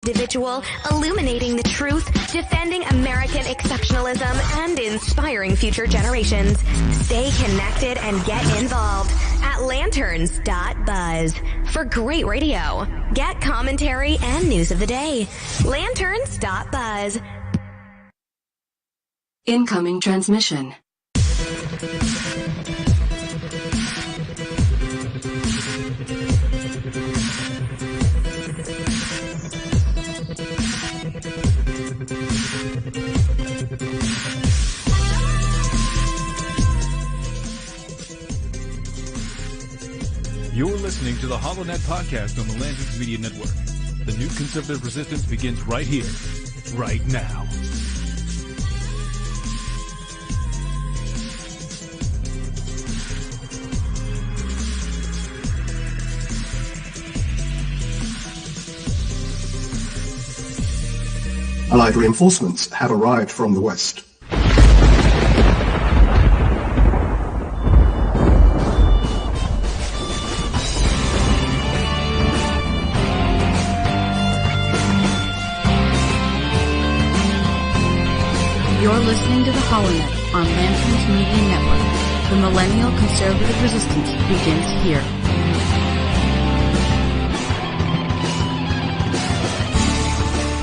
individual, illuminating the truth, defending American exceptionalism, and inspiring future generations. Stay connected and get involved at lanterns.buzz. For great radio, get commentary and news of the day. Lanterns.buzz. Incoming transmission. You're listening to the HoloNet podcast on the Lanterns Media Network. The new conservative resistance begins right here, right now. Allied reinforcements have arrived from the west. You're listening to the HoloNet on Lanterns Media Network. The millennial conservative resistance begins here.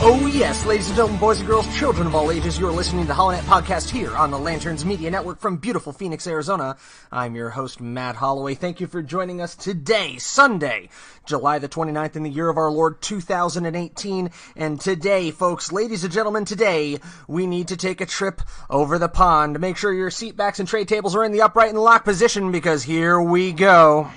Oh yes, ladies and gentlemen, boys and girls, children of all ages, you're listening to the HoloNet podcast here on the Lanterns Media Network from beautiful Phoenix, Arizona. I'm your host, Matt Holloway. Thank you for joining us today, Sunday, July the 29th in the year of our Lord 2018. And today, folks, ladies and gentlemen, today, we need to take a trip over the pond. Make sure your seat backs and tray tables are in the upright and locked position, because here we go.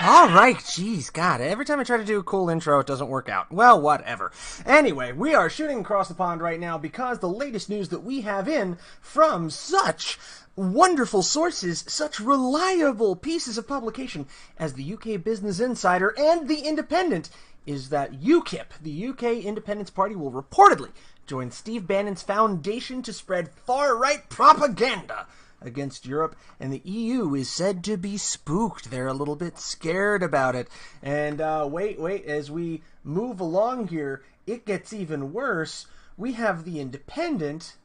Alright, jeez, God, every time I try to do a cool intro, it doesn't work out. Well, whatever. Anyway, we are shooting across the pond right now because the latest news that we have in from such wonderful sources, such reliable pieces of publication as the UK Business Insider and The Independent, is that UKIP, the UK Independence Party, will reportedly join Steve Bannon's foundation to spread far-right propaganda against Europe, and the EU is said to be spooked. They're a little bit scared about it. And wait, as we move along here, it gets even worse. We have The Independent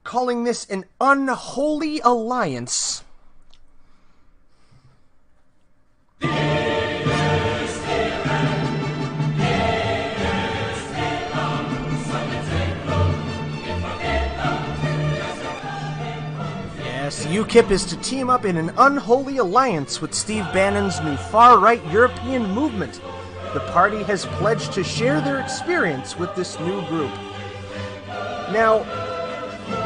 calling this an unholy alliance. Yes, UKIP is to team up in an unholy alliance with Steve Bannon's new far-right European movement. The party has pledged to share their experience with this new group. Now,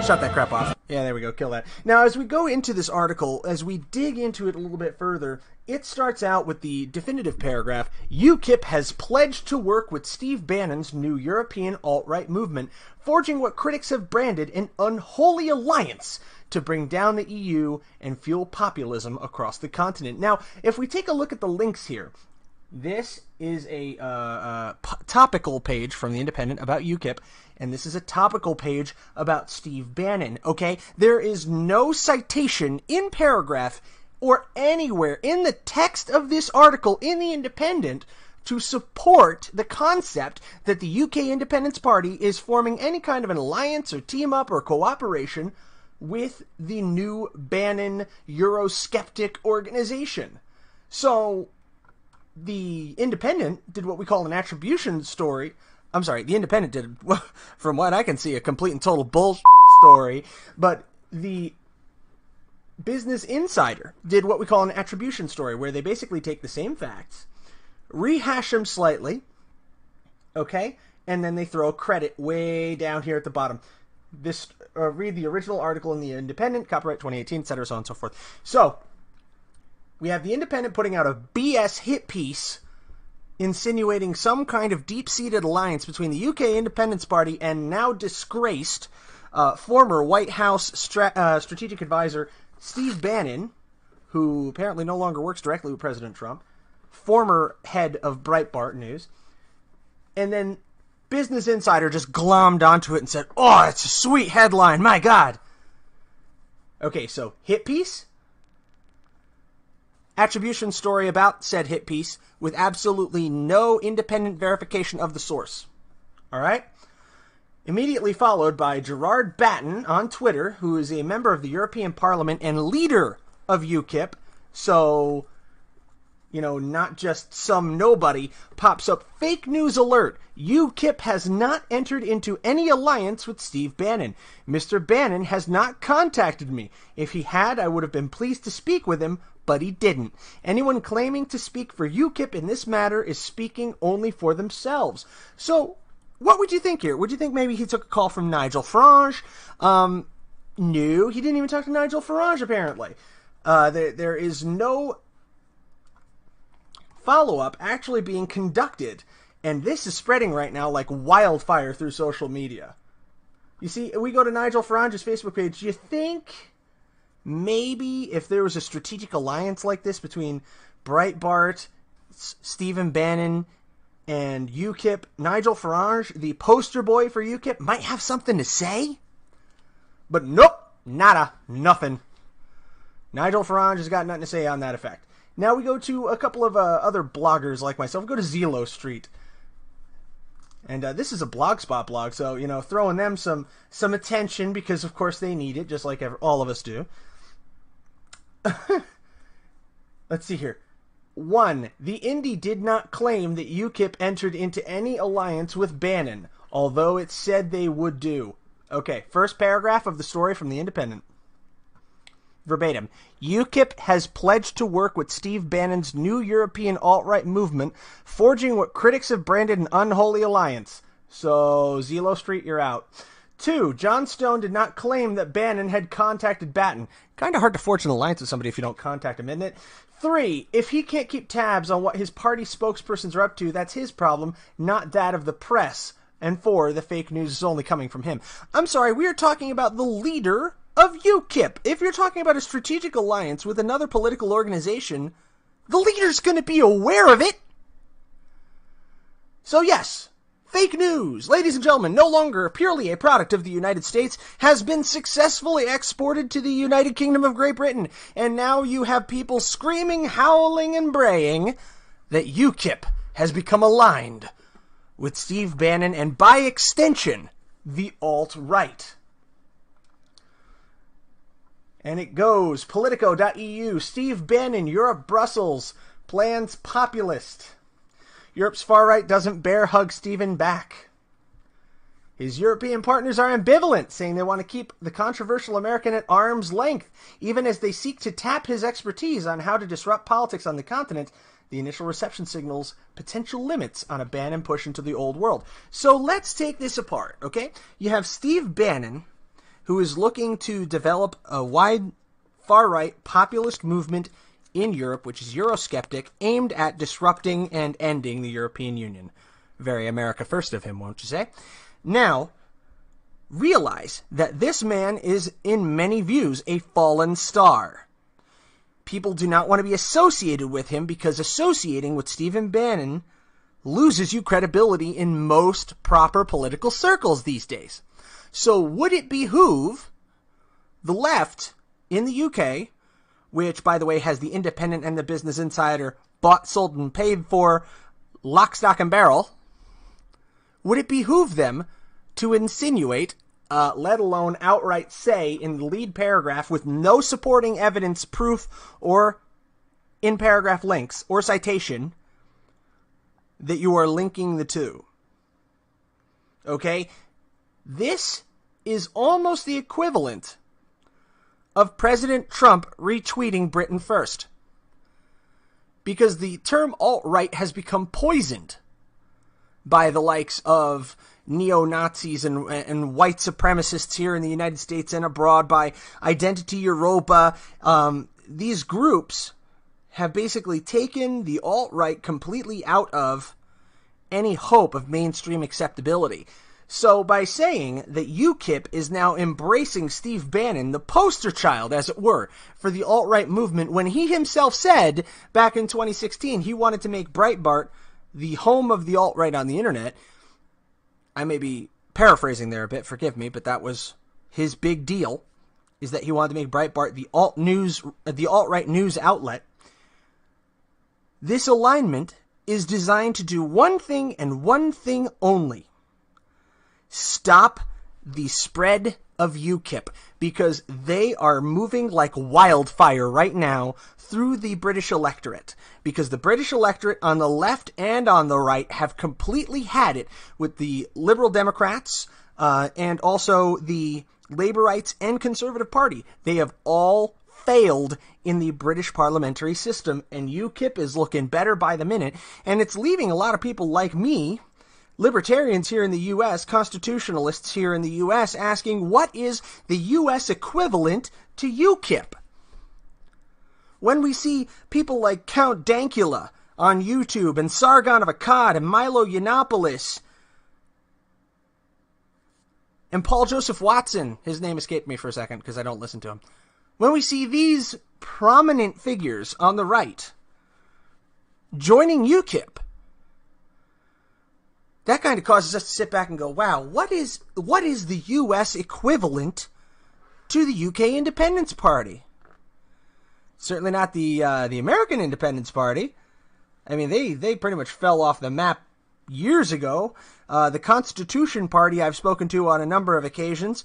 shut that crap off. Yeah, there we go, kill that. Now, as we go into this article, as we dig into it a little bit further, it starts out with the definitive paragraph: UKIP has pledged to work with Steve Bannon's new European alt-right movement, forging what critics have branded an unholy alliance to bring down the EU and fuel populism across the continent. Now, if we take a look at the links here, this is a topical page from The Independent about UKIP, and this is a topical page about Steve Bannon, okay? There is no citation in paragraph or anywhere in the text of this article in The Independent to support the concept that the UK Independence Party is forming any kind of an alliance or team up or cooperation with the new Bannon Eurosceptic organization. So the Independent did what we call an attribution story. I'm sorry, the Independent did, from what I can see, a complete and total bullshit story, but the Business Insider did what we call an attribution story, where they basically take the same facts, rehash them slightly, okay, and then they throw credit way down here at the bottom. Read the original article in the Independent, copyright 2018, etc., so on and so forth. So, we have the Independent putting out a BS hit piece insinuating some kind of deep-seated alliance between the UK Independence Party and now disgraced former White House strategic advisor Steve Bannon, who apparently no longer works directly with President Trump, former head of Breitbart News, and then Business Insider just glommed onto it and said, "Oh, it's a sweet headline, my God." Okay, so hit piece, attribution story about said hit piece with absolutely no independent verification of the source. All right? Immediately followed by Gerard Bannon on Twitter, who is a member of the European Parliament and leader of UKIP. So, not just some nobody, pops up fake news alert. UKIP has not entered into any alliance with Steve Bannon. Mr. Bannon has not contacted me. If he had, I would have been pleased to speak with him, but he didn't. Anyone claiming to speak for UKIP in this matter is speaking only for themselves. So, what would you think here? Would you think maybe he took a call from Nigel Farage? No, he didn't even talk to Nigel Farage, apparently. There is no follow-up actually being conducted, and this is spreading right now like wildfire through social media. You see, we go to Nigel Farage's Facebook page. Do you think maybe if there was a strategic alliance like this between Breitbart, Stephen Bannon, and UKIP, Nigel Farage, the poster boy for UKIP, might have something to say? But nope, nada, nothing. Nigel Farage has got nothing to say on that effect. Now we go to a couple of other bloggers like myself. We go to Zelo Street. And this is a Blogspot blog, so, throwing them some attention because, of course, they need it, just like all of us do. Let's see here. 1. The Indie did not claim that UKIP entered into any alliance with Bannon, although it said they would do. Okay, first paragraph of the story from the Independent. Verbatim. UKIP has pledged to work with Steve Bannon's new European alt-right movement, forging what critics have branded an unholy alliance. So, Zelo Street, you're out. 2. John Stone did not claim that Bannon had contacted Bannon. Kind of hard to forge an alliance with somebody if you don't contact him, isn't it? 3. If he can't keep tabs on what his party spokespersons are up to, that's his problem, not that of the press. And 4. The fake news is only coming from him. I'm sorry, we are talking about the leader of UKIP. If you're talking about a strategic alliance with another political organization, the leader's going to be aware of it. So yes, fake news, ladies and gentlemen, no longer purely a product of the United States, has been successfully exported to the United Kingdom of Great Britain. And now you have people screaming, howling, and braying that UKIP has become aligned with Steve Bannon and, by extension, the alt-right. And it goes, Politico.eu, Steve Bannon, Europe, Brussels, plans populist. Europe's far-right doesn't bear hug Stephen back. His European partners are ambivalent, saying they want to keep the controversial American at arm's length, even as they seek to tap his expertise on how to disrupt politics on the continent. The initial reception signals potential limits on a Bannon push into the old world. So let's take this apart, okay? You have Steve Bannon, who is looking to develop a wide, far-right populist movement in Europe, which is Eurosceptic, aimed at disrupting and ending the European Union. Very America first of him, won't you say? Now, realize that this man is, in many views, a fallen star. People do not want to be associated with him because associating with Stephen Bannon loses you credibility in most proper political circles these days. So would it behoove the left in the UK, which, by the way, has the Independent and the Business Insider bought, sold, and paid for, lock, stock, and barrel, would it behoove them to insinuate, let alone outright say in the lead paragraph with no supporting evidence, proof, or in paragraph links or citation, that you are linking the two? Okay? This is almost the equivalent of President Trump retweeting Britain First. Because the term alt-right has become poisoned by the likes of neo-Nazis and white supremacists here in the United States and abroad, by Identity Europa. These groups have basically taken the alt-right completely out of any hope of mainstream acceptability. So by saying that UKIP is now embracing Steve Bannon, the poster child, as it were, for the alt-right movement, when he himself said back in 2016 he wanted to make Breitbart the home of the alt-right on the internet, I may be paraphrasing there a bit, forgive me, but that was his big deal, is that he wanted to make Breitbart the alt-right news outlet. This alignment is designed to do one thing and one thing only: stop the spread of UKIP, because they are moving like wildfire right now through the British electorate. Because the British electorate on the left and on the right have completely had it with the Liberal Democrats and also the Labourites and Conservative Party. They have all failed in the British parliamentary system, and UKIP is looking better by the minute, and it's leaving a lot of people like me, libertarians here in the U.S., constitutionalists here in the U.S., asking, what is the U.S. equivalent to UKIP? When we see people like Count Dankula on YouTube, and Sargon of Akkad, and Milo Yiannopoulos, and Paul Joseph Watson, his name escaped me for a second because I don't listen to him. When we see these prominent figures on the right joining UKIP, that kind of causes us to sit back and go, wow, what is the U.S. equivalent to the UK Independence Party? Certainly not the American Independence Party. I mean, they pretty much fell off the map years ago. The Constitution Party, I've spoken to on a number of occasions,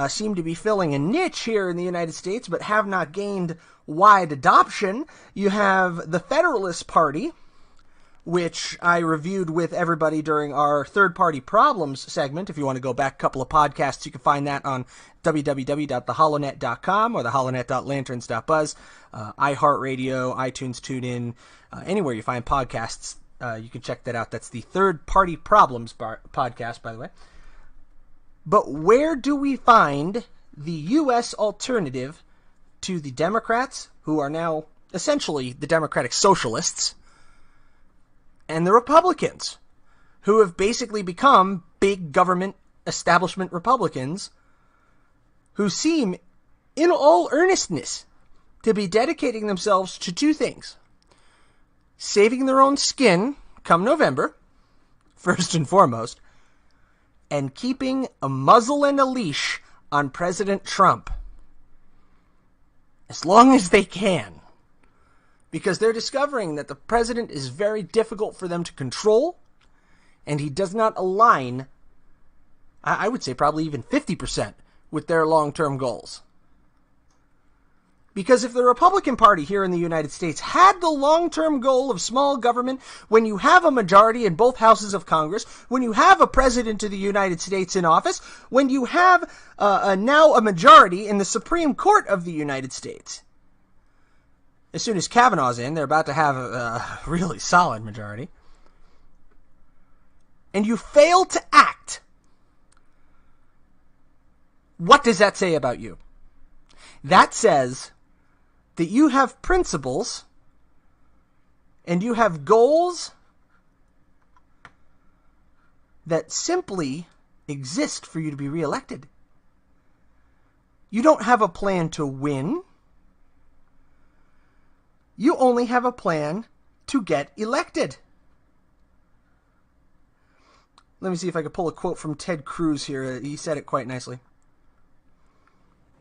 seem to be filling a niche here in the United States, but have not gained wide adoption. You have the Federalist Party, which I reviewed with everybody during our third-party problems segment. If you want to go back a couple of podcasts, you can find that on www.theholonet.com or theholonet.lanterns.buzz, iHeartRadio, iTunes, TuneIn, anywhere you find podcasts, you can check that out. That's the third-party problems podcast, by the way. But where do we find the U.S. alternative to the Democrats, who are now essentially the Democratic Socialists, and the Republicans, who have basically become big government establishment Republicans, who seem, in all earnestness, to be dedicating themselves to two things: saving their own skin come November, first and foremost, and keeping a muzzle and a leash on President Trump as long as they can. Because they're discovering that the president is very difficult for them to control, and he does not align, I would say probably even 50%, with their long-term goals. Because if the Republican Party here in the United States had the long-term goal of small government, when you have a majority in both houses of Congress, when you have a president of the United States in office, when you have now a majority in the Supreme Court of the United States, as soon as Kavanaugh's in, they're about to have a really solid majority, and you fail to act, what does that say about you? That says that you have principles and you have goals that simply exist for you to be reelected. You don't have a plan to win. You only have a plan to get elected. Let me see if I can pull a quote from Ted Cruz here. He said it quite nicely.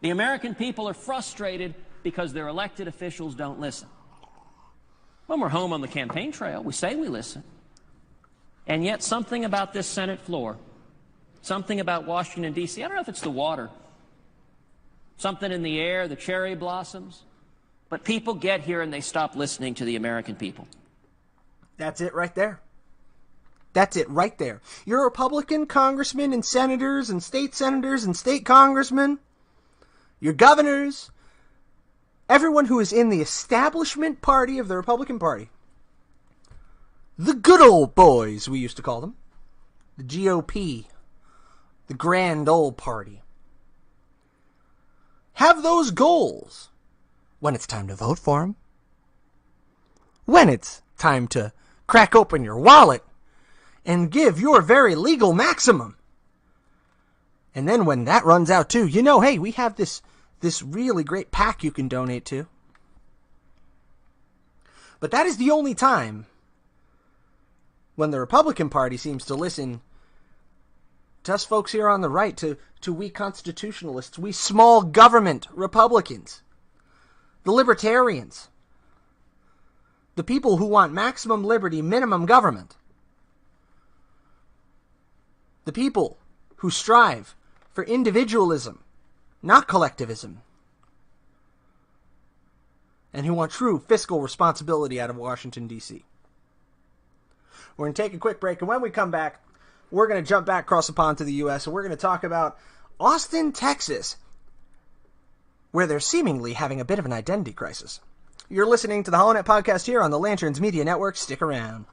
The American people are frustrated because their elected officials don't listen. When we're home on the campaign trail, we say we listen. And yet something about this Senate floor, something about Washington, D.C., I don't know if it's the water, something in the air, the cherry blossoms, but people get here and they stop listening to the American people. That's it right there. That's it right there. Your Republican congressmen and senators and state congressmen, your governors, everyone who is in the establishment party of the Republican Party, the good old boys, we used to call them, the GOP, the grand old party, have those goals when it's time to vote for them, when it's time to crack open your wallet and give your very legal maximum. And then when that runs out too, you know, hey, we have this really great PAC you can donate to. But that is the only time when the Republican Party seems to listen to us folks here on the right, to we constitutionalists, we small government Republicans, the libertarians, the people who want maximum liberty, minimum government, the people who strive for individualism, not collectivism, and who want true fiscal responsibility out of Washington, D.C. We're going to take a quick break, and when we come back, we're going to jump back across the pond to the U.S., and we're going to talk about Austin, Texas, where they're seemingly having a bit of an identity crisis. You're listening to the HoloNet Podcast here on the Lanterns Media Network. Stick around.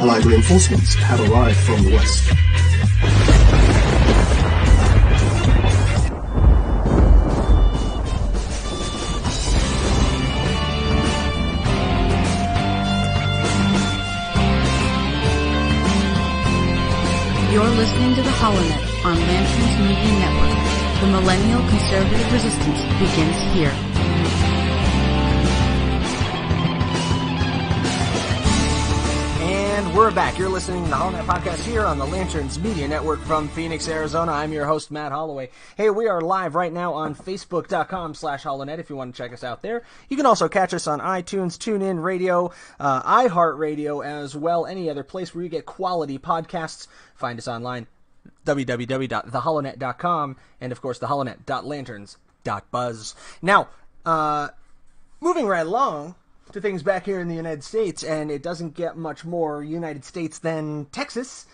Allied reinforcements have arrived from the west. You're listening to the HoloNet on Lanterns Media Network. The millennial conservative resistance begins here. And we're back. You're listening to the HoloNet Podcast here on the Lanterns Media Network from Phoenix, Arizona. I'm your host, Matt Holloway. Hey, we are live right now on Facebook.com/HoloNet if you want to check us out there. You can also catch us on iTunes, TuneIn Radio, iHeartRadio, as well, any other place where you get quality podcasts. Find us online, www.theholonet.com, and of course, theholonet.lanterns.buzz. Now, moving right along to things back here in the United States, and it doesn't get much more United States than Texas,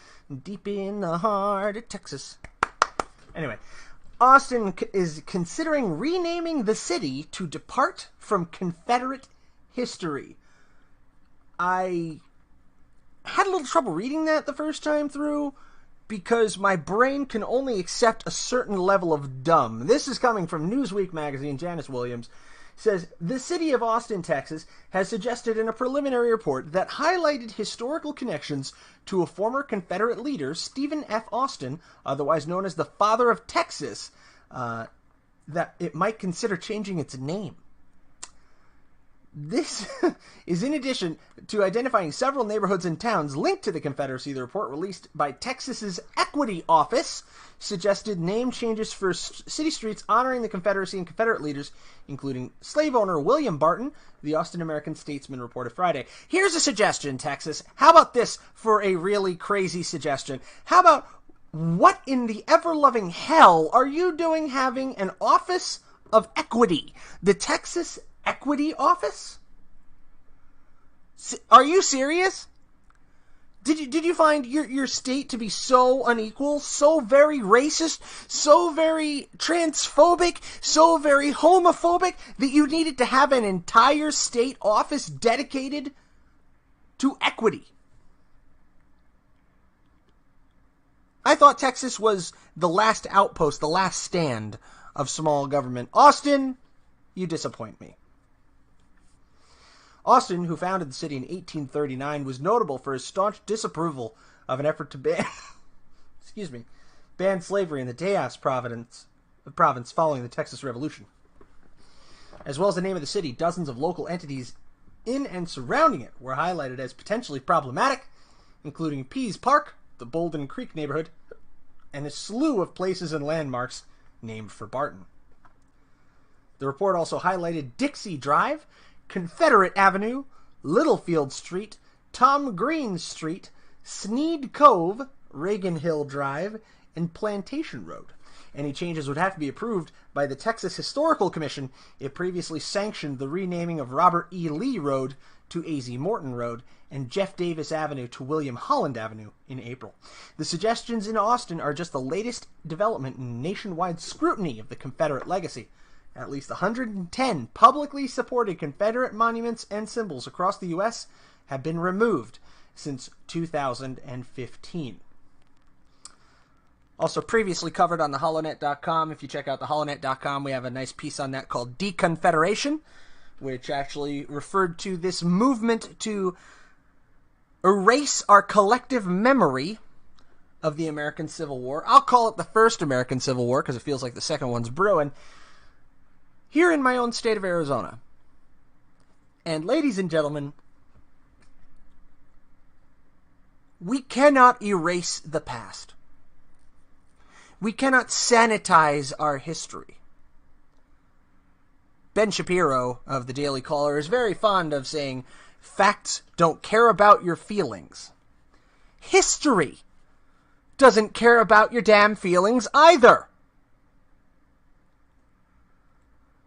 deep in the heart of Texas. Anyway, Austin is considering renaming the city to depart from Confederate history. I had a little trouble reading that the first time through because my brain can only accept a certain level of dumb. This is coming from Newsweek magazine. Janice Williams says, the city of Austin, Texas, has suggested in a preliminary report that highlighted historical connections to a former Confederate leader, Stephen F. Austin, otherwise known as the Father of Texas, that it might consider changing its name. This is in addition to identifying several neighborhoods and towns linked to the Confederacy. The report released by Texas's Equity Office suggested name changes for city streets honoring the Confederacy and Confederate leaders, including slave owner William Barton, the Austin American-Statesman reported Friday. Here's a suggestion, Texas. How about this for a really crazy suggestion? How about, what in the ever-loving hell are you doing having an Office of Equity? The Texas Equity Office? Are you serious? Did you find your state to be so unequal, so very racist, so very transphobic, so very homophobic that you needed to have an entire state office dedicated to equity? I thought Texas was the last outpost, the last stand of small government. Austin, you disappoint me. Austin, who founded the city in 1839, was notable for his staunch disapproval of an effort to ban slavery in the Tejas province following the Texas Revolution. As well as the name of the city, dozens of local entities in and surrounding it were highlighted as potentially problematic, including Pease Park, the Bolden Creek neighborhood, and a slew of places and landmarks named for Barton. The report also highlighted Dixie Drive, Confederate Avenue, Littlefield Street, Tom Green Street, Sneed Cove, Reagan Hill Drive, and Plantation Road. Any changes would have to be approved by the Texas Historical Commission. It previously sanctioned the renaming of Robert E. Lee Road to A.Z. Morton Road and Jeff Davis Avenue to William Holland Avenue in April. The suggestions in Austin are just the latest development in nationwide scrutiny of the Confederate legacy. At least 110 publicly supported Confederate monuments and symbols across the U.S. have been removed since 2015. Also previously covered on theholonet.com. If you check out theholonet.com, we have a nice piece on that called Deconfederation, which actually referred to this movement to erase our collective memory of the American Civil War. I'll call it the first American Civil War because it feels like the second one's brewing. Here in my own state of Arizona. And ladies and gentlemen, we cannot erase the past. We cannot sanitize our history. Ben Shapiro of the Daily Caller is very fond of saying, facts don't care about your feelings. History doesn't care about your damn feelings either.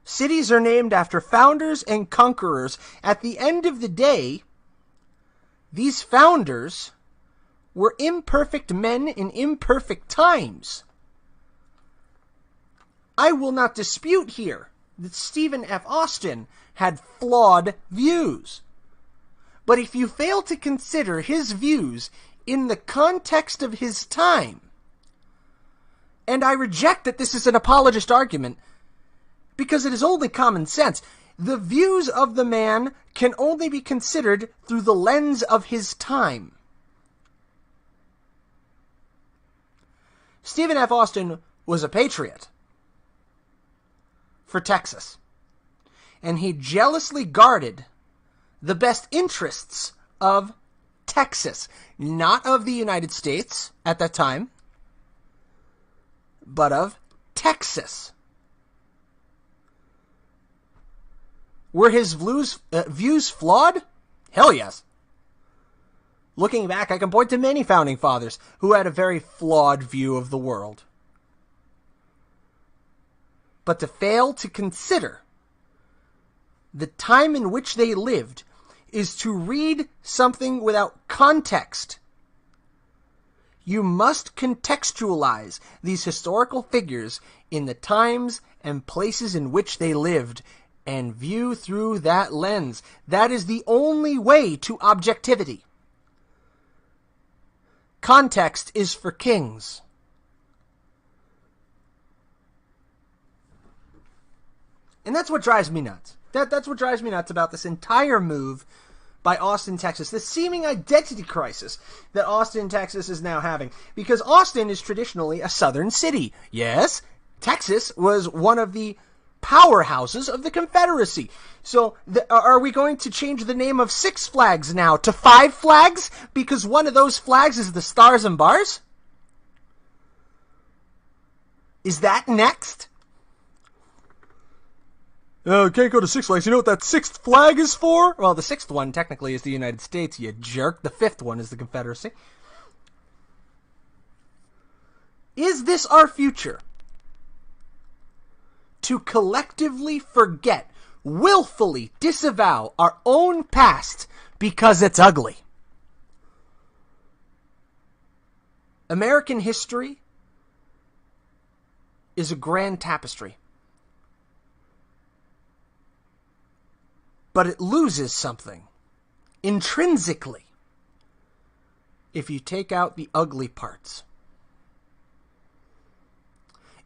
Cities are named after founders and conquerors. At the end of the day, these founders were imperfect men in imperfect times. I will not dispute here that Stephen F. Austin had flawed views. But if you fail to consider his views in the context of his time, and I reject that this is an apologist argument, because it is only common sense. The views of the man can only be considered through the lens of his time. Stephen F. Austin was a patriot for Texas, and he jealously guarded the best interests of Texas, not of the United States at that time, but of Texas. Were his views flawed? Hell yes. Looking back, I can point to many founding fathers who had a very flawed view of the world. But to fail to consider the time in which they lived is to read something without context. You must contextualize these historical figures in the times and places in which they lived and view through that lens. That is the only way to objectivity. Context is for kings. And that's what drives me nuts. That's what drives me nuts about this entire move by Austin, Texas. This seeming identity crisis that Austin, Texas is now having. Because Austin is traditionally a southern city. Yes, Texas was one of the powerhouses of the Confederacy. So are we going to change the name of Six Flags now to Five Flags? Because one of those flags is the Stars and Bars? Is that next? Can't go to Six Flags. You know what that sixth flag is for? Well, the sixth one technically is the United States, you jerk. The fifth one is the Confederacy. Is this our future? To collectively forget, willfully disavow our own past because it's ugly. American history is a grand tapestry. But it loses something, intrinsically, if you take out the ugly parts.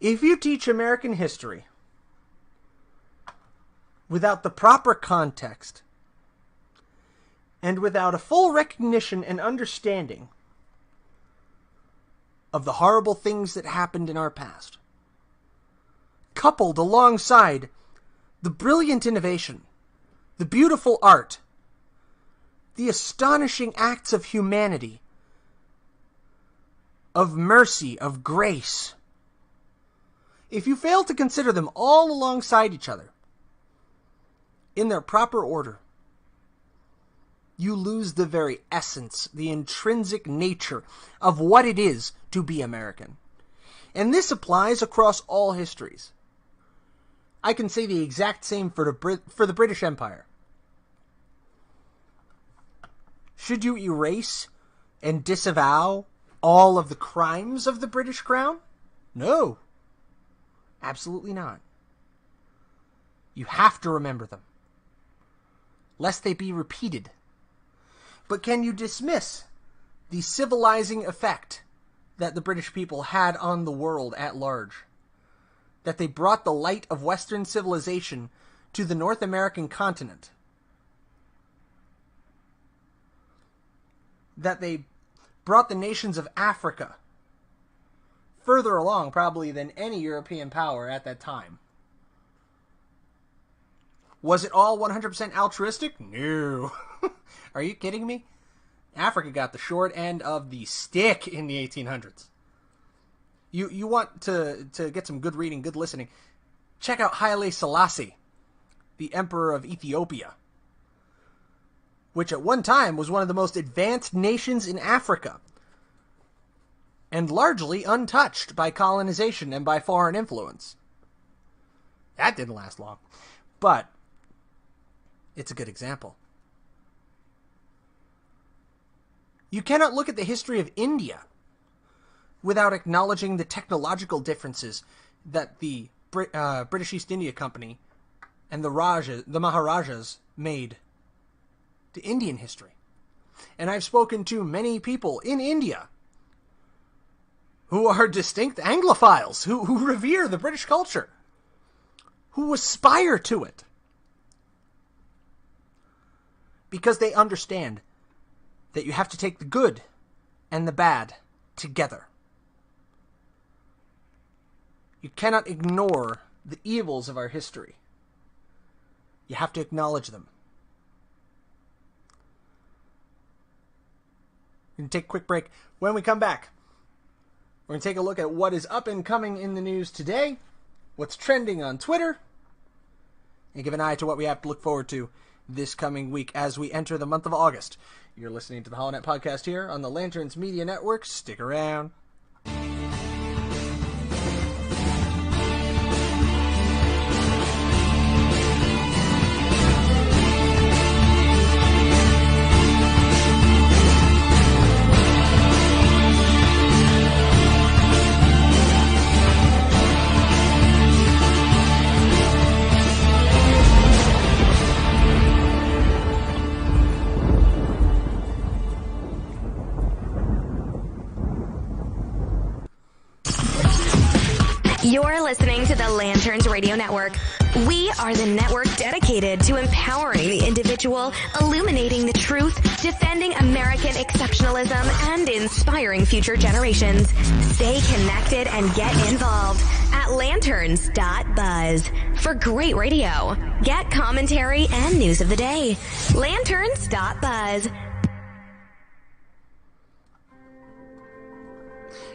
If you teach American history without the proper context, and without a full recognition and understanding of the horrible things that happened in our past, coupled alongside the brilliant innovation, the beautiful art, the astonishing acts of humanity, of mercy, of grace, if you fail to consider them all alongside each other, in their proper order, you lose the very essence, the intrinsic nature of what it is to be American. And this applies across all histories. I can say the exact same for the British Empire. Should you erase and disavow all of the crimes of the British Crown? No. Absolutely not. You have to remember them, lest they be repeated. But can you dismiss the civilizing effect that the British people had on the world at large? That they brought the light of Western civilization to the North American continent? That they brought the nations of Africa further along, probably, than any European power at that time? Was it all 100% altruistic? No. Are you kidding me? Africa got the short end of the stick in the 1800s. You want to get some good reading, good listening, check out Haile Selassie, the Emperor of Ethiopia, which at one time was one of the most advanced nations in Africa, and largely untouched by colonization and by foreign influence. That didn't last long, but it's a good example. You cannot look at the history of India without acknowledging the technological differences that the British East India Company and the Maharajas made to Indian history. And I've spoken to many people in India who are distinct Anglophiles, who revere the British culture, who aspire to it, because they understand that you have to take the good and the bad together. You cannot ignore the evils of our history. You have to acknowledge them. We're going to take a quick break. When we come back, we're going to take a look at what is up and coming in the news today, what's trending on Twitter, and give an eye to what we have to look forward to this coming week as we enter the month of August. You're listening to the HoloNet Podcast here on the Lanterns Media Network. Stick around. You're listening to the Lanterns Radio Network. We are the network dedicated to empowering the individual, illuminating the truth, defending American exceptionalism, and inspiring future generations. Stay connected and get involved at lanterns.buzz. For great radio, get commentary and news of the day. Lanterns.buzz.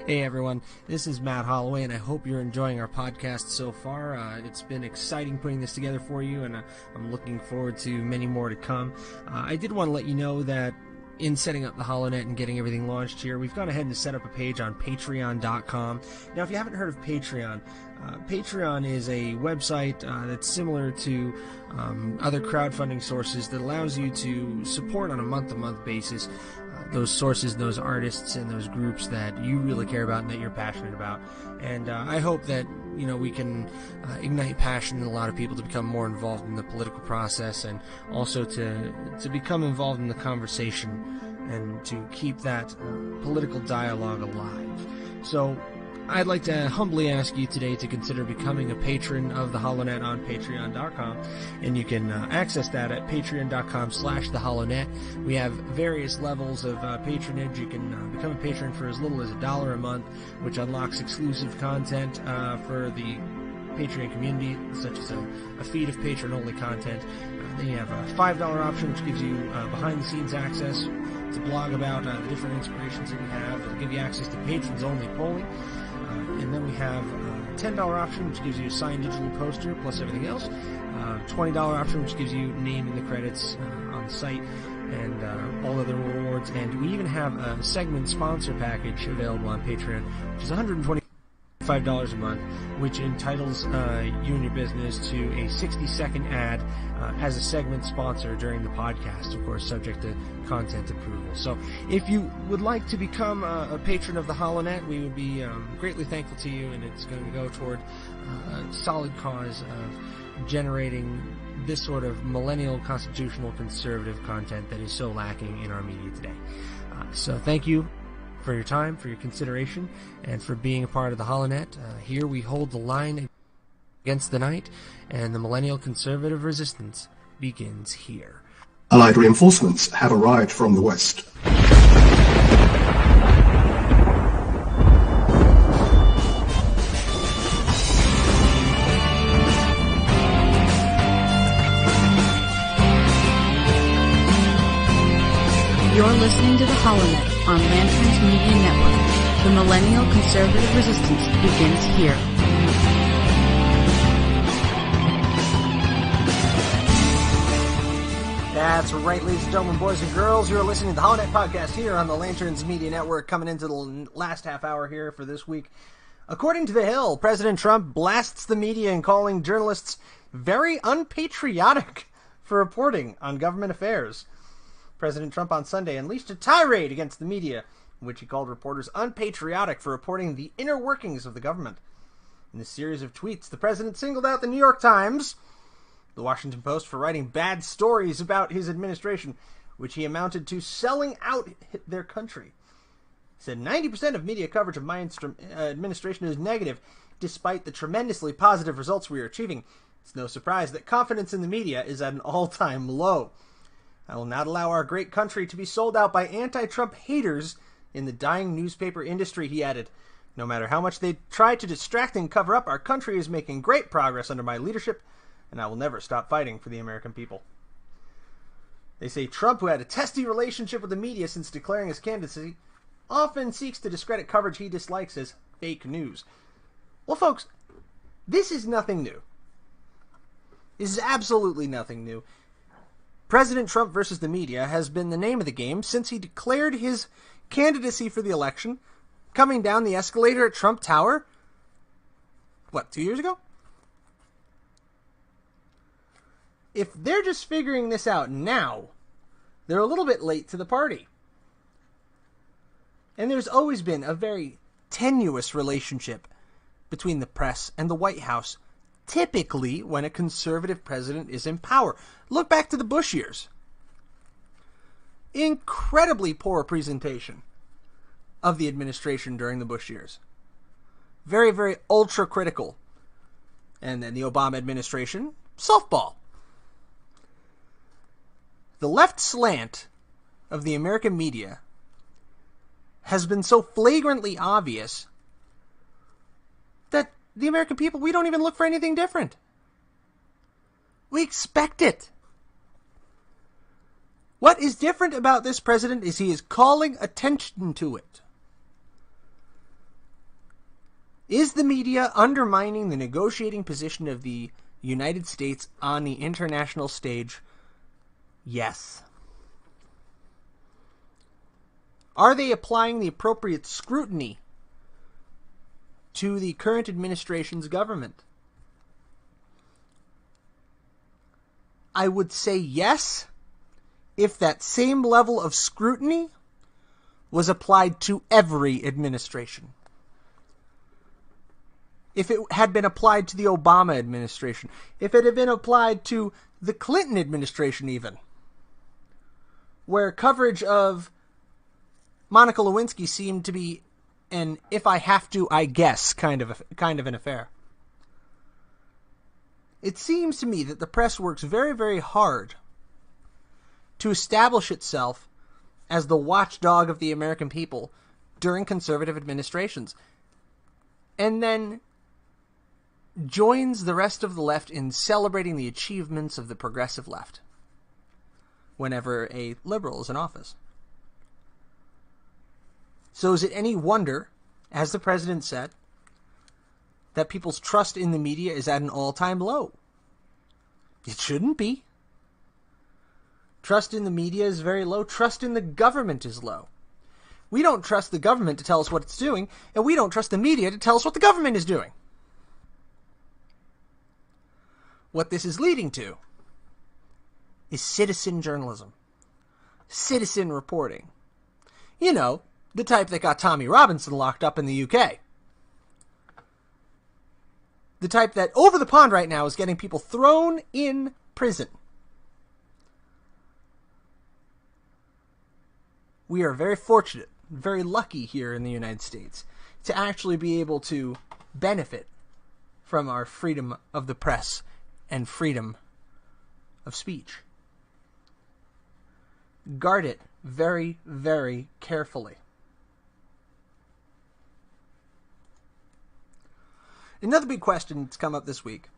Hey everyone, this is Matt Holloway, and I hope you're enjoying our podcast so far. It's been exciting putting this together for you, and I'm looking forward to many more to come. I did want to let you know that in setting up the HoloNet and getting everything launched here, we've gone ahead and set up a page on patreon.com. Now, if you haven't heard of Patreon, Patreon is a website that's similar to other crowdfunding sources that allows you to support on a month-to-month basis those sources, those artists, and those groups that you really care about and that you're passionate about. And I hope that we can ignite passion in a lot of people to become more involved in the political process, and also to become involved in the conversation and to keep that political dialogue alive. So I'd like to humbly ask you today to consider becoming a patron of the HoloNet on patreon.com, and you can access that at patreon.com/theholonet. We have various levels of patronage. You can become a patron for as little as $1 a month, which unlocks exclusive content for the Patreon community, such as a feed of patron-only content. Then you have a $5 option, which gives you behind-the-scenes access to blog about the different inspirations that we have. It'll give you access to patrons-only polling. And then we have a $10 option, which gives you a signed digital poster plus everything else. $20 option, which gives you name in the credits on the site, and all other rewards. And we even have a segment sponsor package available on Patreon, which is $125 a month, which entitles you and your business to a 60-second ad as a segment sponsor during the podcast, of course, subject to content approval. So if you would like to become a patron of the HoloNet, we would be greatly thankful to you, and it's going to go toward a solid cause of generating this sort of millennial constitutional conservative content that is so lacking in our media today. So thank you for your time, for your consideration, and for being a part of the HoloNet. Here we hold the line against the night, and the millennial conservative resistance begins here. Allied reinforcements have arrived from the west. You're listening to the HoloNet on Lanterns Media Network. The millennial conservative resistance begins here. That's right, ladies and gentlemen, boys and girls. You're listening to the HoloNet podcast here on the Lanterns Media Network, coming into the last half hour here for this week. According to The Hill, President Trump blasts the media in calling journalists very unpatriotic for reporting on government affairs. President Trump on Sunday unleashed a tirade against the media, in which he called reporters unpatriotic for reporting the inner workings of the government. In a series of tweets, the president singled out the New York Times, the Washington Post, for writing bad stories about his administration, which he amounted to selling out their country. He said 90% of media coverage of my administration is negative, despite the tremendously positive results we are achieving. It's no surprise that confidence in the media is at an all-time low. I will not allow our great country to be sold out by anti-Trump haters in the dying newspaper industry, he added. No matter how much they try to distract and cover up, our country is making great progress under my leadership, and I will never stop fighting for the American people. They say Trump, who had a testy relationship with the media since declaring his candidacy, often seeks to discredit coverage he dislikes as fake news. Well, folks, this is nothing new. This is absolutely nothing new. President Trump versus the media has been the name of the game since he declared his candidacy for the election, coming down the escalator at Trump Tower, 2 years ago? If they're just figuring this out now, they're a little bit late to the party. And there's always been a very tenuous relationship between the press and the White House, typically when a conservative president is in power. Look back to the Bush years. Incredibly poor presentation of the administration during the Bush years. very, very ultra critical. And then the Obama administration, softball. The left slant of the American media has been so flagrantly obvious that the American people, we don't even look for anything different. We expect it. What is different about this president is he is calling attention to it. Is the media undermining the negotiating position of the United States on the international stage? Yes. Are they applying the appropriate scrutiny to the current administration's government? I would say yes, if that same level of scrutiny was applied to every administration. If it had been applied to the Obama administration, if it had been applied to the Clinton administration even, where coverage of Monica Lewinsky seemed to be an if I have to, I guess kind of an affair. It seems to me that the press works very, very hard to establish itself as the watchdog of the American people during conservative administrations, and then joins the rest of the left in celebrating the achievements of the progressive left whenever a liberal is in office. So is it any wonder, as the president said, that people's trust in the media is at an all-time low? It shouldn't be. Trust in the media is very low. Trust in the government is low. We don't trust the government to tell us what it's doing, and we don't trust the media to tell us what the government is doing. What this is leading to is citizen journalism. Citizen reporting. You know, the type that got Tommy Robinson locked up in the UK. The type that over the pond right now is getting people thrown in prison. We are very fortunate, very lucky here in the United States to actually be able to benefit from our freedom of the press and freedom of speech. Guard it very, very carefully. Another big question that's come up this week,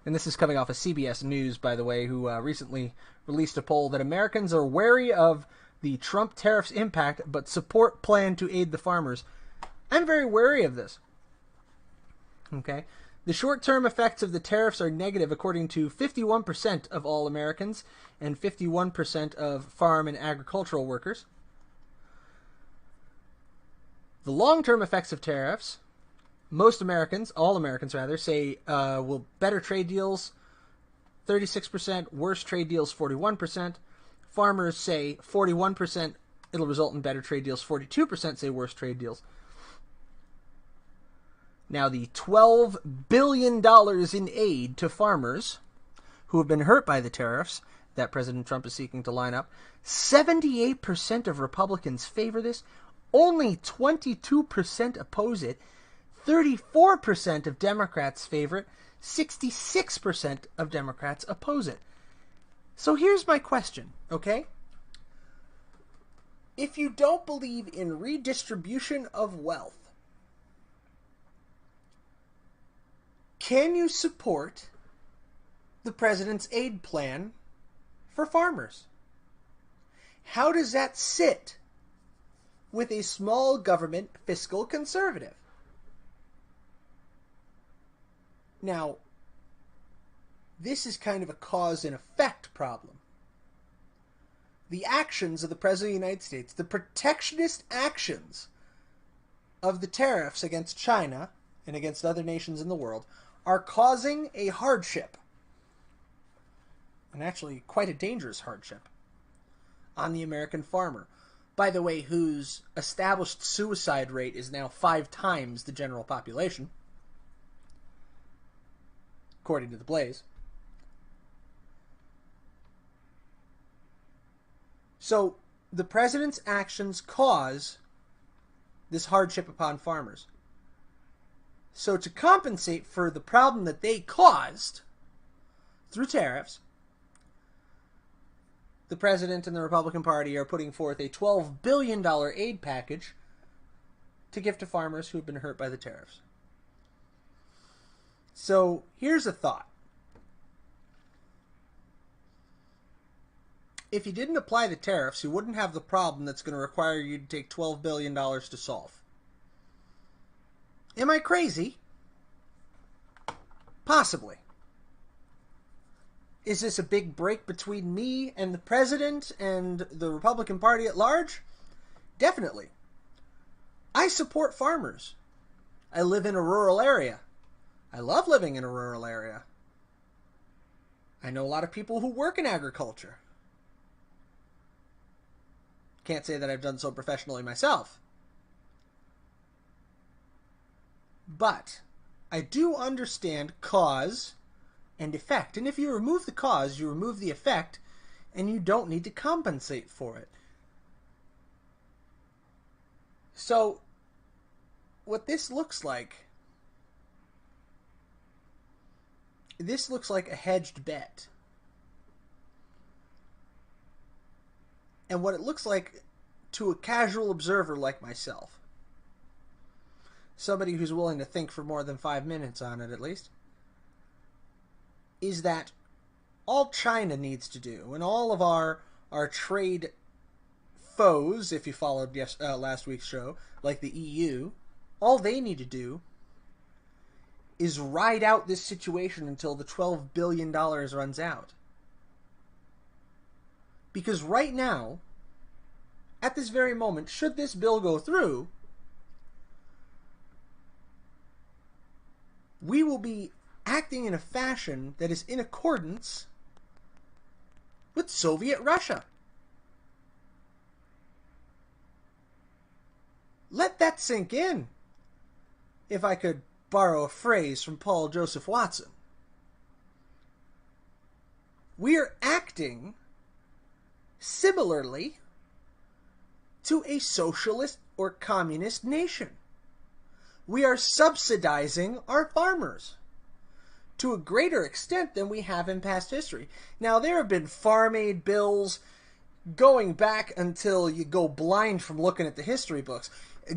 and this is coming off of CBS News, by the way, who recently released a poll that Americans are wary of the Trump tariffs' impact, but support plan to aid the farmers. I'm very wary of this. Okay? The short-term effects of the tariffs are negative, according to 51% of all Americans and 51% of farm and agricultural workers. The long-term effects of tariffs, most Americans, all Americans rather, say will better trade deals, 36%, worse trade deals, 41%. Farmers say 41% it'll result in better trade deals, 42% say worse trade deals. Now, the $12 billion in aid to farmers who have been hurt by the tariffs that President Trump is seeking to line up, 78% of Republicans favor this, only 22% oppose it, 34% of Democrats favor it, 66% of Democrats oppose it. So here's my question, okay? If you don't believe in redistribution of wealth, can you support the president's aid plan for farmers? How does that sit with a small government fiscal conservative? Now, this is kind of a cause and effect problem. The actions of the President of the United States, the protectionist actions of the tariffs against China and against other nations in the world, are causing a hardship, and actually quite a dangerous hardship, on the American farmer. By the way, whose established suicide rate is now 5 times the general population, according to the Blaze. So, the president's actions cause this hardship upon farmers. So to compensate for the problem that they caused through tariffs, the president and the Republican Party are putting forth a $12 billion aid package to give to farmers who have been hurt by the tariffs. So here's a thought. If you didn't apply the tariffs, you wouldn't have the problem that's going to require you to take $12 billion to solve. Am I crazy? Possibly. Is this a big break between me and the president and the Republican Party at large? Definitely. I support farmers. I live in a rural area. I love living in a rural area. I know a lot of people who work in agriculture. Can't say that I've done so professionally myself. But I do understand cause and effect. And if you remove the cause, you remove the effect, and you don't need to compensate for it. So, what this looks like a hedged bet. And what it looks like to a casual observer like myself, somebody who's willing to think for more than 5 minutes on it at least, is that all China needs to do, and all of our trade foes, if you followed last week's show, like the EU, all they need to do is ride out this situation until the $12 billion runs out. Because right now, at this very moment, should this bill go through, we will be acting in a fashion that is in accordance with Soviet Russia. Let that sink in, if I could borrow a phrase from Paul Joseph Watson. We are acting similarly to a socialist or communist nation. We are subsidizing our farmers to a greater extent than we have in past history. Now, there have been farm aid bills going back until you go blind from looking at the history books.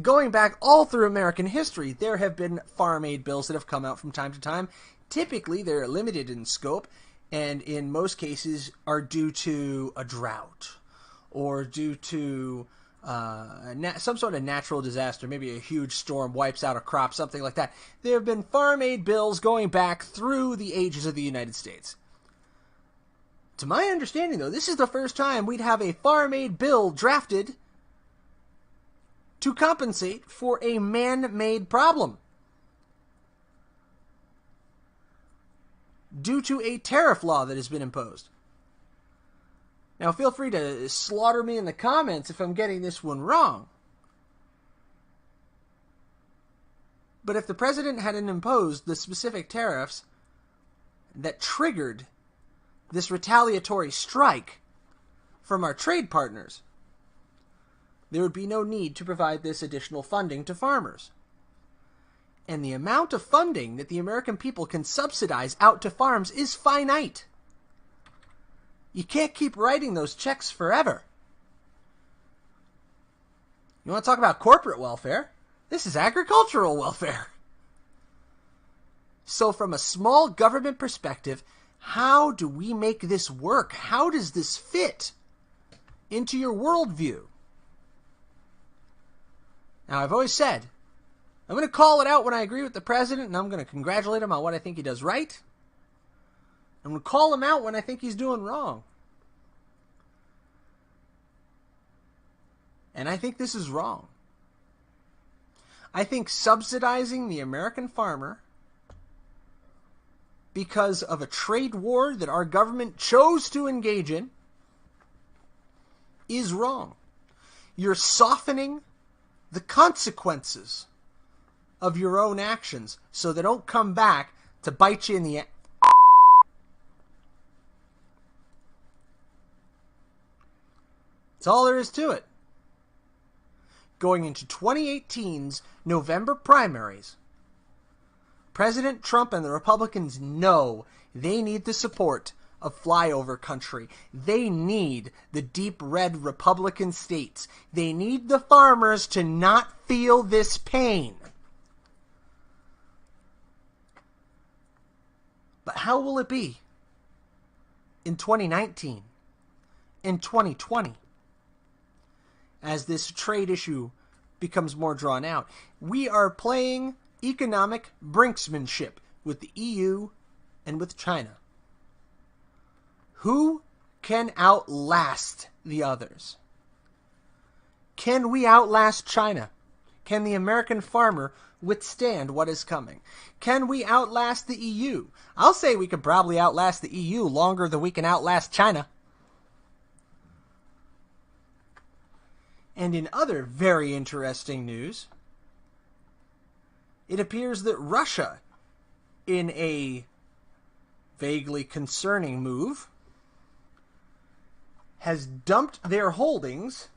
Going back all through American history, there have been farm aid bills that have come out from time to time. Typically, they're limited in scope, and in most cases are due to a drought or due to some sort of natural disaster. Maybe a huge storm wipes out a crop, something like that. There have been farm aid bills going back through the ages of the United States. To my understanding, though, this is the first time we'd have a farm aid bill drafted to compensate for a man-made problem due to a tariff law that has been imposed. Now, feel free to slaughter me in the comments if I'm getting this one wrong. But if the president hadn't imposed the specific tariffs that triggered this retaliatory strike from our trade partners, there would be no need to provide this additional funding to farmers. And the amount of funding that the American people can subsidize out to farms is finite. You can't keep writing those checks forever. You want to talk about corporate welfare? This is agricultural welfare. So from a small government perspective, how do we make this work? How does this fit into your worldview? Now, I've always said, I'm going to call it out when I agree with the president, and I'm going to congratulate him on what I think he does right. I'm going to call him out when I think he's doing wrong. And I think this is wrong. I think subsidizing the American farmer because of a trade war that our government chose to engage in is wrong. You're softening the consequences of your own actions so they don't come back to bite you in the ass. That's all there is to it. going into 2018's November primaries, President Trump and the Republicans know they need the support of flyover country. They need the deep red Republican states. They need the farmers to not feel this pain. But how will it be in 2019, in 2020, as this trade issue becomes more drawn out? We are playing economic brinksmanship with the EU and with China. Who can outlast the others? Can we outlast China? Can the American farmer withstand what is coming? Can we outlast the EU? I'll say we could probably outlast the EU longer than we can outlast China. And in other very interesting news, it appears that Russia, in a vaguely concerning move, has dumped their holdings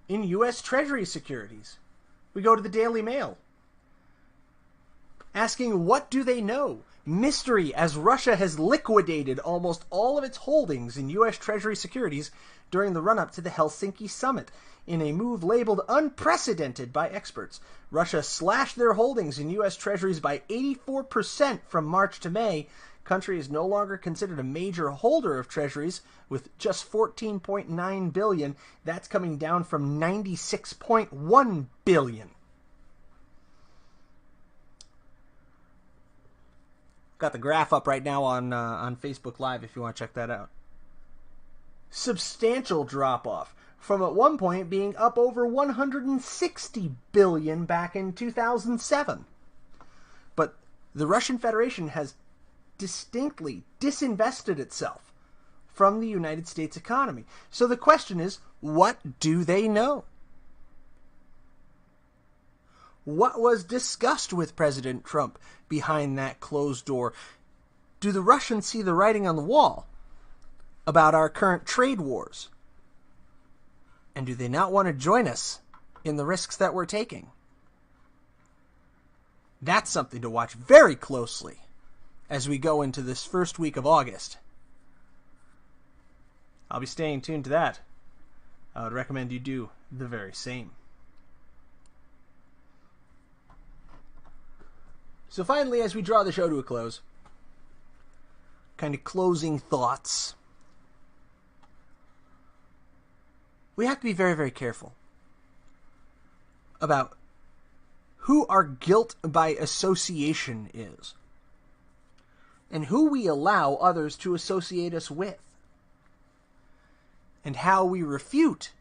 in U.S. Treasury securities. We go to the Daily Mail, asking what do they know? Mystery, as Russia has liquidated almost all of its holdings in U.S. Treasury securities during the run-up to the Helsinki summit. In a move labeled unprecedented by experts, Russia slashed their holdings in U.S. Treasuries by 84% from March to May. Country is no longer considered a major holder of treasuries, with just $14.9 billion. That's coming down from $96.1 billion. Got the graph up right now on Facebook Live if you want to check that out. Substantial drop-off, from at one point being up over $160 billion back in 2007. But the Russian Federation has distinctly disinvested itself from the United States economy. So the question is, what do they know? What was discussed with President Trump behind that closed door? Do the Russians see the writing on the wall about our current trade wars? And do they not want to join us in the risks that we're taking? That's something to watch very closely as we go into this first week of August. I'll be staying tuned to that. I would recommend you do the very same. So finally, as we draw the show to a close, kind of closing thoughts, we have to be very, very careful about who our guilt by association is and who we allow others to associate us with, and how we refute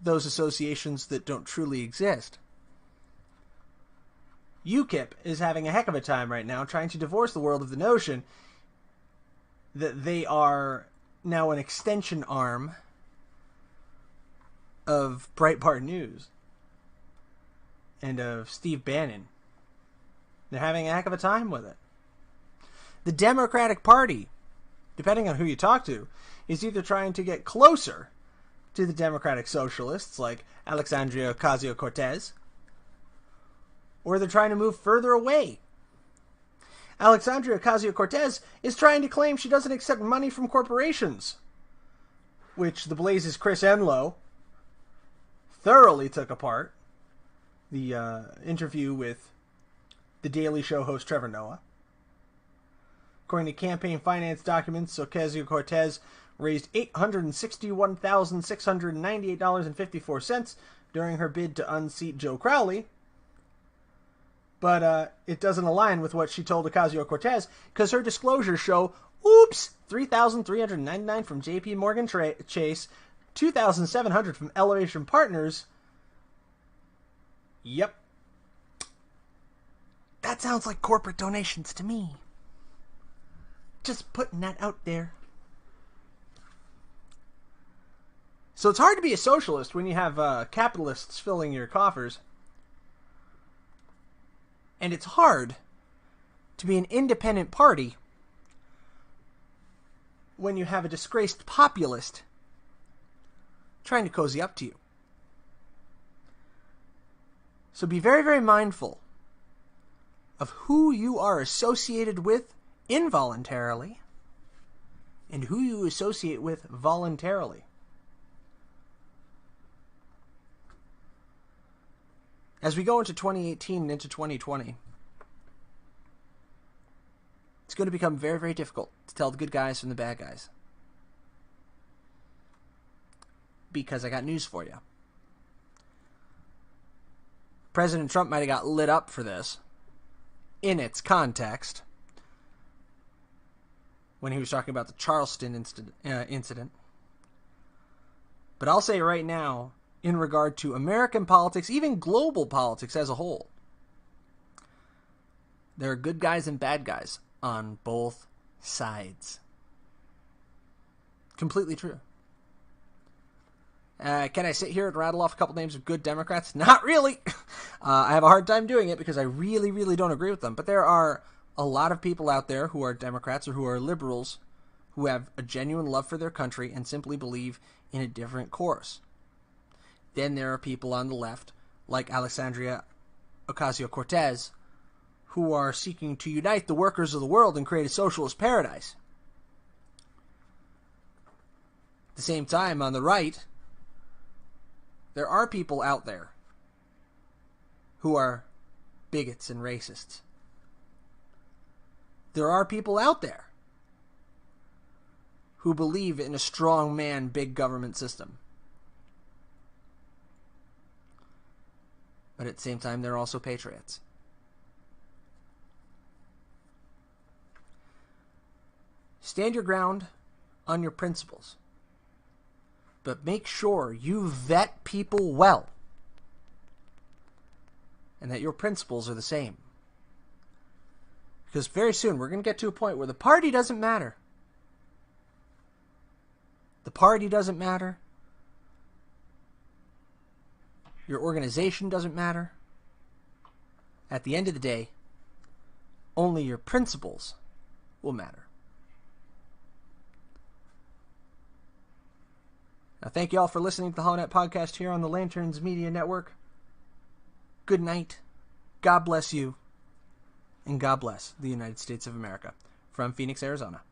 those associations that don't truly exist. UKIP is having a heck of a time right now trying to divorce the world of the notion that they are now an extension arm of Breitbart News and of Steve Bannon. They're having a heck of a time with it. The Democratic Party, depending on who you talk to, is either trying to get closer to the Democratic Socialists like Alexandria Ocasio-Cortez, or they're trying to move further away. Alexandria Ocasio-Cortez is trying to claim she doesn't accept money from corporations, which the Blaze's Chris Enlow thoroughly took apart. The interview with the Daily Show host Trevor Noah. According to campaign finance documents, Ocasio-Cortez raised $861,698.54 during her bid to unseat Joe Crowley. But it doesn't align with what she told Ocasio-Cortez, because her disclosures show, oops, $3,399 from J.P. Morgan Chase, $2,700 from Elevation Partners. Yep. That sounds like corporate donations to me. Just putting that out there. So it's hard to be a socialist when you have capitalists filling your coffers. And it's hard to be an independent party when you have a disgraced populist trying to cozy up to you. So be very, very mindful of who you are associated with involuntarily and who you associate with voluntarily. As we go into 2018 and into 2020, it's going to become very, very difficult to tell the good guys from the bad guys. Because I got news for you. President Trump might have got lit up for this in its context when he was talking about the Charleston incident. But I'll say right now, in regard to American politics, even global politics as a whole, there are good guys and bad guys on both sides. Completely true. Can I sit here and rattle off a couple names of good Democrats? Not really. I have a hard time doing it because I really, really don't agree with them. But there are a lot of people out there who are Democrats or who are liberals who have a genuine love for their country and simply believe in a different course. Then there are people on the left, like Alexandria Ocasio-Cortez, who are seeking to unite the workers of the world and create a socialist paradise. At the same time, on the right, there are people out there who are bigots and racists. There are people out there who believe in a strong man, big government system. But at the same time, they're also patriots. Stand your ground on your principles. But make sure you vet people well. And that your principles are the same. Because very soon we're going to get to a point where the party doesn't matter. The party doesn't matter. Your organization doesn't matter. At the end of the day, only your principles will matter. Now, thank you all for listening to the HoloNet podcast here on the Lanterns Media Network. Good night. God bless you. And God bless the United States of America. From Phoenix, Arizona.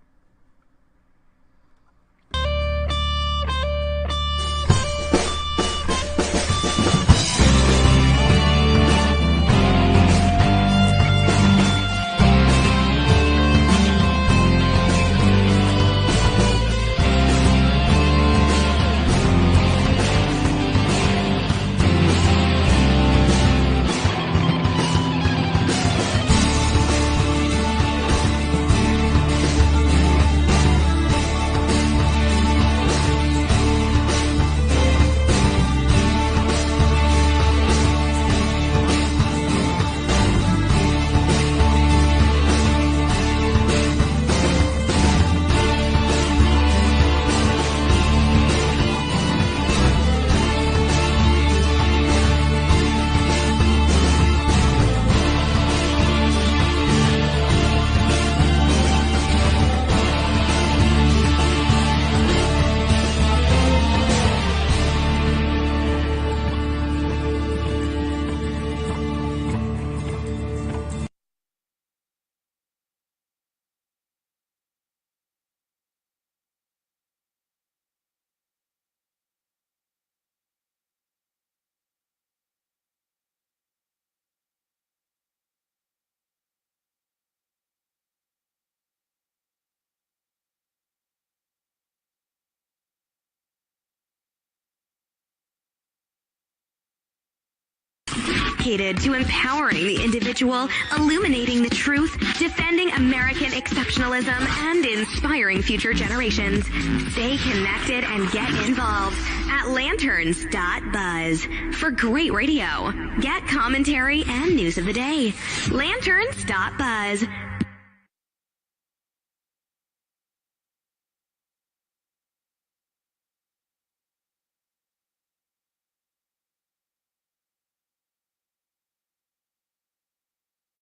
dedicated to empowering the individual, illuminating the truth, defending American exceptionalism, and inspiring future generations. Stay connected and get involved at lanterns.buzz for great radio. Get commentary and news of the day. Lanterns.buzz.